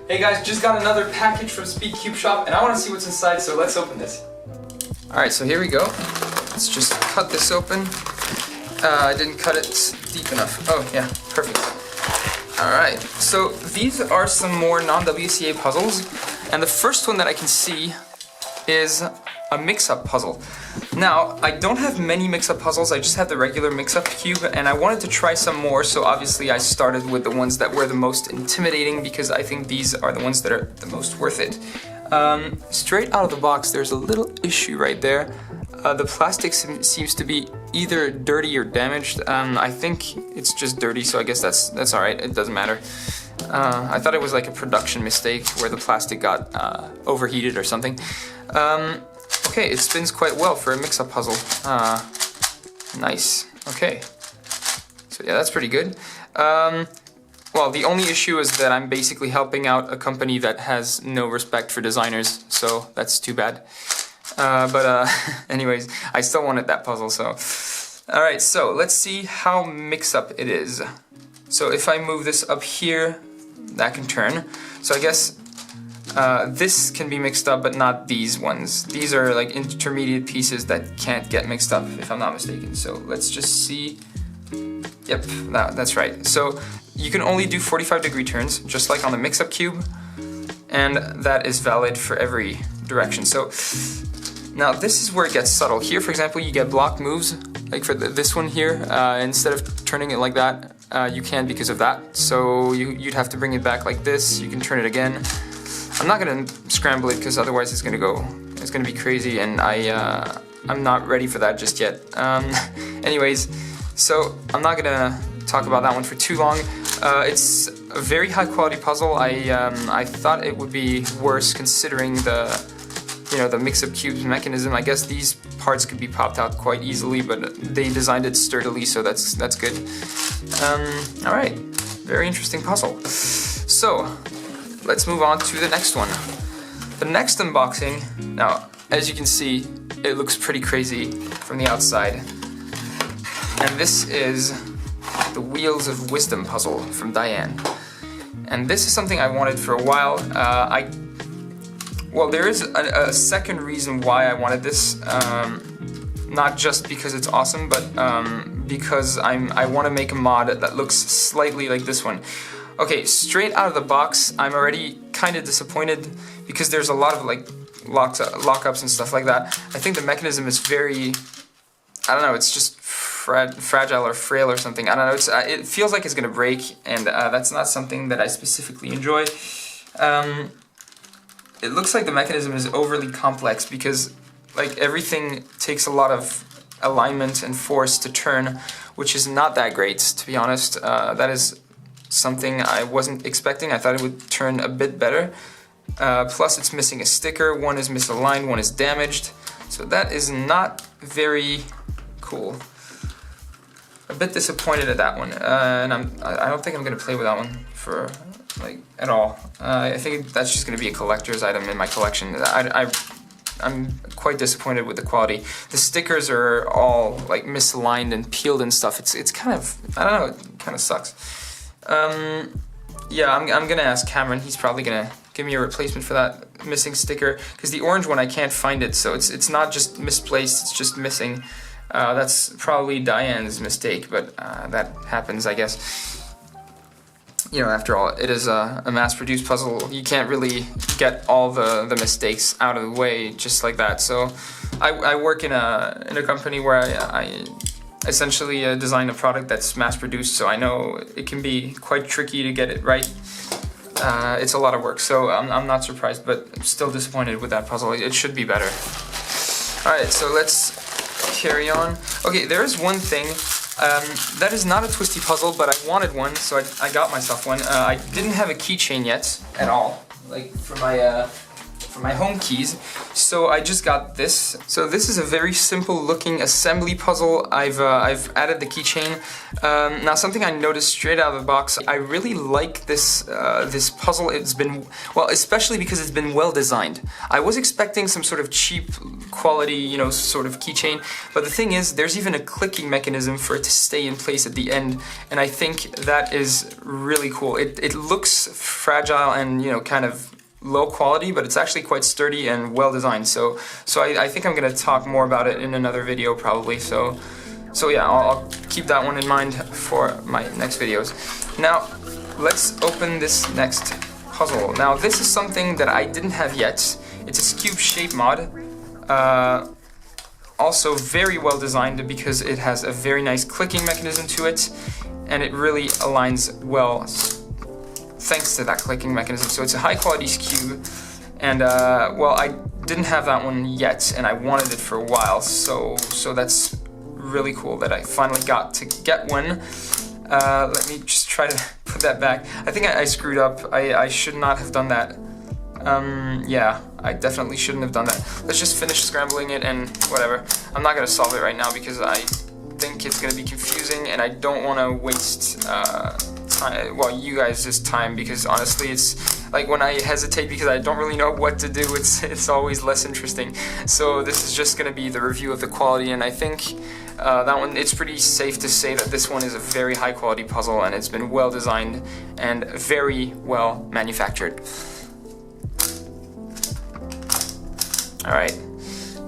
Hey guys, just got another package from Speed Cube Shop and I want to see what's inside, so let's open this. Alright, so here we go. Let's just cut this open. I didn't cut it deep enough. Oh yeah, perfect. Alright, so these are some more non-WCA puzzles, and the first one that I can see is a MixUp puzzle. Now, I don't have many MixUp puzzles, I just have the regular MixUp cube, and I wanted to try some more, so obviously I started with the ones that were the most intimidating because I think these are the ones that are the most worth it. Straight out of the box, there's a little issue right there. The plastic seems to be either dirty or damaged. I think it's just dirty, so I guess that's alright, it doesn't matter. I thought it was like a production mistake where the plastic got overheated or something. Okay, it spins quite well for a mix-up puzzle. Nice. Okay. So yeah, that's pretty good. Well, the only issue is that I'm basically helping out a company that has no respect for designers, so that's too bad. Anyways, I still wanted that puzzle, so... Alright, so let's see how mix-up it is. So if I move this up here, that can turn. So I guess this can be mixed up, but not these ones. These are like intermediate pieces that can't get mixed up, if I'm not mistaken. So let's just see. Yep, that's right. So you can only do 45-degree turns, just like on the mix-up cube, and that is valid for every direction. So now this is where it gets subtle. Here, for example, you get block moves, like for this one here. Instead of turning it like that, you can because of that. So you'd have to bring it back like this. You can turn it again. I'm not gonna scramble it because otherwise it's gonna be crazy, and I'm not ready for that just yet. Anyways, so I'm not gonna talk about that one for too long. It's a very high quality puzzle. I thought it would be worse considering the mix-up cube's mechanism. I guess these parts could be popped out quite easily, but they designed it sturdily, so that's good. Alright, very interesting puzzle. So, let's move on to the next one. The next unboxing, now, as you can see, it looks pretty crazy from the outside. And this is the Wheels of Wisdom puzzle from Diane. And this is something I wanted for a while. Well, there is a second reason why I wanted this. Not just because it's awesome, but because I want to make a mod that looks slightly like this one. Okay, straight out of the box, I'm already kind of disappointed because there's a lot of like lockups and stuff like that. I think the mechanism is very, I don't know, it's just fragile or frail or something. I don't know, it feels like it's gonna break, and that's not something that I specifically enjoy. It looks like the mechanism is overly complex because like everything takes a lot of alignment and force to turn, which is not that great, to be honest. That is something I wasn't expecting. I thought it would turn a bit better. Plus it's missing a sticker, one is misaligned, one is damaged. So that is not very cool. A bit disappointed at that one. And I don't think I'm gonna play with that one for like at all. I think that's just gonna be a collector's item in my collection. I'm quite disappointed with the quality. The stickers are all like misaligned and peeled and stuff. It's kind of, I don't know, it kind of sucks. Yeah, I'm gonna ask Cameron. He's probably gonna give me a replacement for that missing sticker, because the orange one I can't find it, so it's not just misplaced, it's just missing. That's probably Diane's mistake, but that happens, I guess. You know, after all, it is a mass-produced puzzle. You can't really get all the mistakes out of the way just like that. So I work in a company where I essentially design a product that's mass-produced, so I know it can be quite tricky to get it right. It's a lot of work, so I'm not surprised, but I'm still disappointed with that puzzle. It should be better. Alright, so let's carry on. Okay, there is one thing. That is not a twisty puzzle, but I wanted one, so I got myself one. I didn't have a keychain yet, at all, like for my my home keys. So I just got this. So this is a very simple looking assembly puzzle. I've added the keychain. Now something I noticed straight out of the box, I really like this this puzzle. It's been, well, especially because it's been well designed. I was expecting some sort of cheap quality, you know, sort of keychain, but the thing is there's even a clicking mechanism for it to stay in place at the end, and I think that is really cool. It looks fragile and, you know, kind of low quality, but it's actually quite sturdy and well designed. So I think I'm gonna talk more about it in another video probably. So yeah, I'll keep that one in mind for my next videos. Now let's open this next puzzle. Now this is something that I didn't have yet. It's a cube shape mod. Also very well designed because it has a very nice clicking mechanism to it, and it really aligns well thanks to that clicking mechanism. So it's a high quality cube, and well, I didn't have that one yet and I wanted it for a while, so that's really cool that I finally got to get one. Let me just try to put that back. I think I screwed up. I should not have done that. Yeah, I definitely shouldn't have done that. Let's just finish scrambling it and whatever. I'm not gonna solve it right now because I think it's gonna be confusing and I don't want to waste time, well, you guys' time, because honestly it's like when I hesitate because I don't really know what to do, it's always less interesting. So this is just gonna be the review of the quality, and I think that one, it's pretty safe to say that this one is a very high quality puzzle and it's been well designed and very well manufactured. Alright,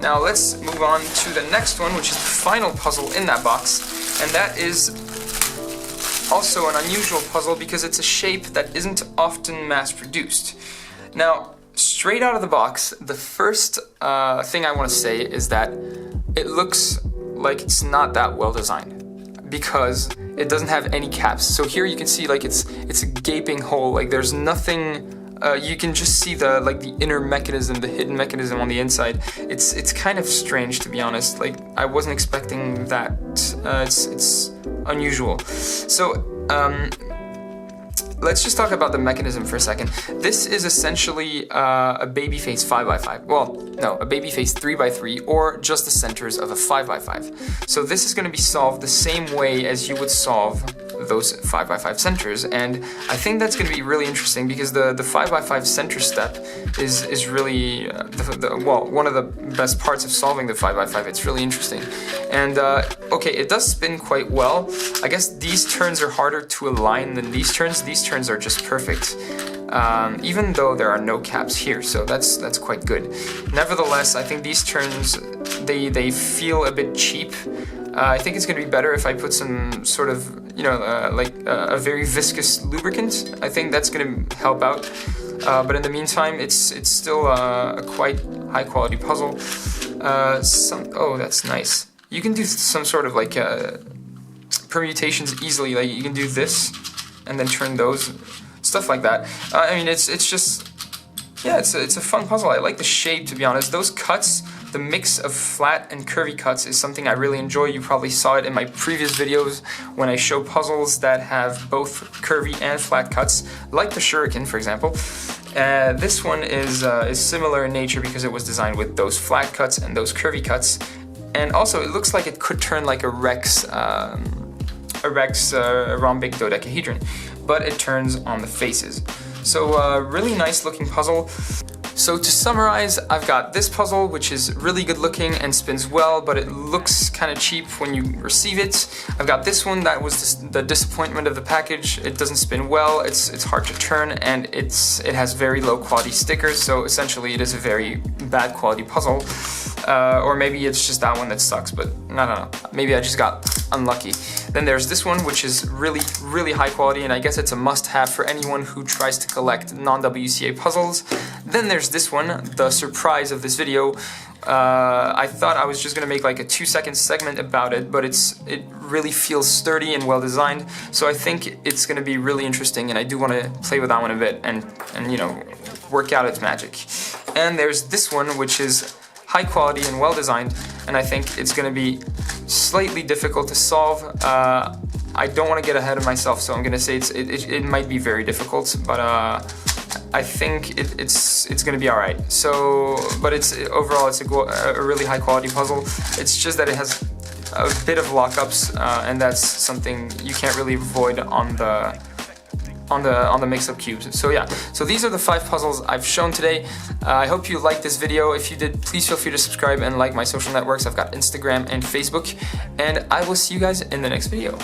now let's move on to the next one, which is the final puzzle in that box, and that is also an unusual puzzle because it's a shape that isn't often mass-produced. Now, straight out of the box, the first thing I want to say is that it looks like it's not that well designed because it doesn't have any caps. So here you can see like it's a gaping hole, like there's nothing. You can just see the inner mechanism, the hidden mechanism on the inside. It's kind of strange, to be honest. Like I wasn't expecting that. It's unusual. So let's just talk about the mechanism for a second. This is essentially a Babyfaced 5x5. Well, no, a Babyfaced 3x3, or just the centers of a 5x5. So this is going to be solved the same way as you would solve those 5x5 centers, and I think that's going to be really interesting because the 5x5 center step is really well, one of the best parts of solving the 5x5. It's really interesting, and okay, it does spin quite well. I guess these turns are harder to align than these turns. These turns are just perfect, even though there are no caps here, so that's quite good. Nevertheless, I think these turns, they feel a bit cheap. I think it's going to be better if I put some sort of, you know, a very viscous lubricant. I think that's going to help out. But in the meantime, it's still a quite high quality puzzle. Oh, that's nice. You can do some sort of like permutations easily. Like you can do this and then turn those, stuff like that. I mean, it's just, yeah, it's a fun puzzle. I like the shape, to be honest. Those cuts, the mix of flat and curvy cuts, is something I really enjoy. You probably saw it in my previous videos when I show puzzles that have both curvy and flat cuts, like the shuriken, for example. This one is similar in nature because it was designed with those flat cuts and those curvy cuts, and also it looks like it could turn like a Rex rhombic dodecahedron, but it turns on the faces. So really nice looking puzzle. So to summarize, I've got this puzzle, which is really good looking and spins well, but it looks kind of cheap when you receive it. I've got this one that was the disappointment of the package. It doesn't spin well, it's hard to turn, and it has very low quality stickers, so essentially it is a very bad quality puzzle. Or maybe it's just that one that sucks, but no. Maybe I just got unlucky. Then there's this one, which is really, really high quality, and I guess it's a must-have for anyone who tries to collect non-WCA puzzles. Then there's this one, the surprise of this video. I thought I was just gonna make like a 2-second segment about it, but it really feels sturdy and well designed, so I think it's gonna be really interesting, and I do want to play with that one a bit and you know, work out its magic. And there's this one, which is high quality and well designed, and I think it's going to be slightly difficult to solve. I don't want to get ahead of myself, so I'm going to say it might be very difficult, but I think it's gonna be alright. So, but overall it's a really high quality puzzle. It's just that it has a bit of lockups, and that's something you can't really avoid on the MixUp cubes. So yeah, so these are the 5 puzzles I've shown today. I hope you liked this video. If you did, please feel free to subscribe and like my social networks. I've got Instagram and Facebook, and I will see you guys in the next video.